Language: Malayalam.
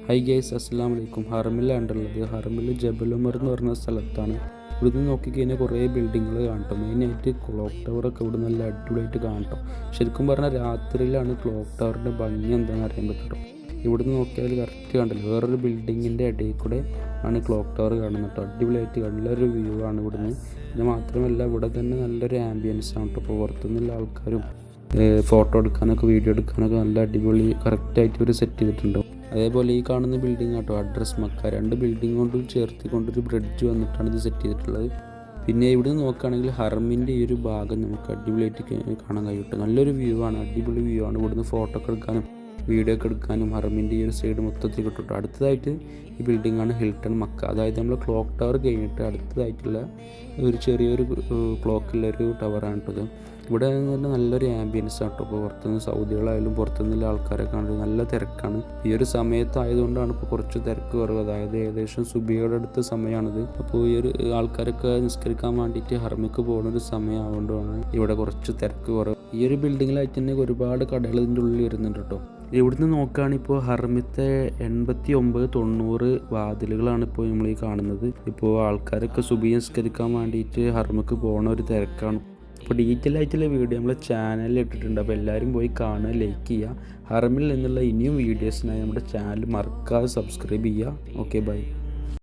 ഹൈ ഗൈസ്, അസ്സലാമു അലൈക്കും. ഹറമിലാണുള്ളത്. ഹറമിൽ ജബൽ ഉമർ എന്ന് പറഞ്ഞ സ്ഥലത്താണ്. ഇവിടുന്ന് നോക്കിക്കഴിഞ്ഞാൽ കുറേ ബിൽഡിങ്ങുകൾ കാണട്ടോ. മെയിനായിട്ട് ക്ലോക്ക് ടവറൊക്കെ ഇവിടെ നല്ല അടിപൊളിയായിട്ട് കാണട്ടോ. ശരിക്കും പറഞ്ഞാൽ രാത്രിയിലാണ് ക്ലോക്ക് ടവറിൻ്റെ ഭംഗി എന്താണെന്ന് അറിയാൻ പറ്റും. ഇവിടുന്ന് നോക്കിയാൽ കറക്റ്റ് കണ്ടല്ലോ, വേറൊരു ബിൽഡിങ്ങിൻ്റെ ഇടയിൽ കൂടെ ആണ് ക്ലോക്ക് ടവർ കാണുന്നത് കേട്ടോ. അടിപൊളിയായിട്ട് നല്ലൊരു വ്യൂ ആണ് ഇവിടുന്ന്. പിന്നെ മാത്രമല്ല ഇവിടെ തന്നെ നല്ലൊരു ആംബിയൻസ് ആണ് കേട്ടോ. ഇപ്പോൾ പുറത്തുനിന്നുള്ള ആൾക്കാരും ഫോട്ടോ എടുക്കാനൊക്കെ വീഡിയോ എടുക്കാനൊക്കെ നല്ല അടിപൊളി കറക്റ്റായിട്ട് ഒരു സെറ്റ് ചെയ്തിട്ടുണ്ട്. അതേപോലെ ഈ കാണുന്ന ബിൽഡിംഗ് കേട്ടോ അഡ്രസ് മക്ക, 2 ബിൽഡിംഗ് കൊണ്ട് ചേർത്തിക്കൊണ്ടൊരു ബ്രിഡ്ജ് വന്നിട്ടാണ് ഇത് സെറ്റ് ചെയ്തിട്ടുള്ളത്. പിന്നെ ഇവിടെ നിന്ന് നോക്കുകയാണെങ്കിൽ ഹറമിൻ്റെ ഈ ഒരു ഭാഗം നമുക്ക് അടിപൊളിയായിട്ട് കാണാൻ കഴിയും. നല്ലൊരു വ്യൂ ആണ്, അടിപൊളി വ്യൂ ആണ്. ഇവിടുന്ന് ഫോട്ടോ ഒക്കെ എടുക്കാനും വീഡിയോ ഒക്കെ എടുക്കാനും ഹറമിൻ്റെ ഈ ഒരു സൈഡ് മൊത്തത്തിൽ കിട്ടും. അടുത്തതായിട്ട് ഈ ബിൽഡിങ്ങാണ് ഹിൽട്ടൺ മക്ക. അതായത് നമ്മൾ ക്ലോക്ക് ടവർ കഴിഞ്ഞിട്ട് അടുത്തതായിട്ടുള്ള ഒരു ചെറിയൊരു ക്ലോക്കുള്ളൊരു ടവറാണ് കേട്ടത്. ഇവിടെ തന്നെ നല്ലൊരു ആംബിയൻസ് ആണ് കേട്ടോ. ഇപ്പോൾ പുറത്തുനിന്ന് സൗദികളായാലും പുറത്തുനിന്നുള്ള ആൾക്കാരൊക്കെ കാണുന്നത് നല്ല തിരക്കാണ്. ഈ ഒരു സമയത്തായതുകൊണ്ടാണ് ഇപ്പോൾ കുറച്ച് തിരക്ക് കുറവ്. അതായത് ഏകദേശം സുബഹിയുടെ അടുത്ത സമയമാണിത്. അപ്പോൾ ഈ ഒരു ആൾക്കാരൊക്കെ നിസ്കരിക്കാൻ വേണ്ടിയിട്ട് ഹറമിക്ക് പോകുന്ന ഒരു സമയം ആയതുകൊണ്ടാണ് ഇവിടെ കുറച്ച് തിരക്ക് കുറവ്. ഈ ഒരു ബിൽഡിങ്ങിലായിട്ട് തന്നെ ഒരുപാട് കടകൾ ഇതിൻ്റെ ഉള്ളിൽ വരുന്നുണ്ട് കേട്ടോ. ഇവിടുന്ന് നോക്കുകയാണെങ്കിൽ ഇപ്പോൾ ഹറമിത്തെ 89-90 വാതിലുകളാണ് ഇപ്പോൾ നമ്മൾ ഈ കാണുന്നത്. ഇപ്പോൾ ആൾക്കാരൊക്കെ സുബഹി നിസ്കരിക്കാൻ വേണ്ടിയിട്ട് ഹറമിക്ക് പോകുന്ന ഒരു തിരക്കാണ്. അപ്പോൾ ഡീറ്റെയിൽ ആയിട്ടുള്ള വീഡിയോ നമ്മൾ ചാനലിൽ ഇട്ടിട്ടുണ്ട്. അപ്പോൾ എല്ലാവരും പോയി കാണുക, ലൈക്ക് ചെയ്യുക. ഹറമിൽ നിന്നുള്ള ഇനിയും വീഡിയോസിനായി നമ്മുടെ ചാനൽ മറക്കാതെ സബ്സ്ക്രൈബ് ചെയ്യുക. Okay, by.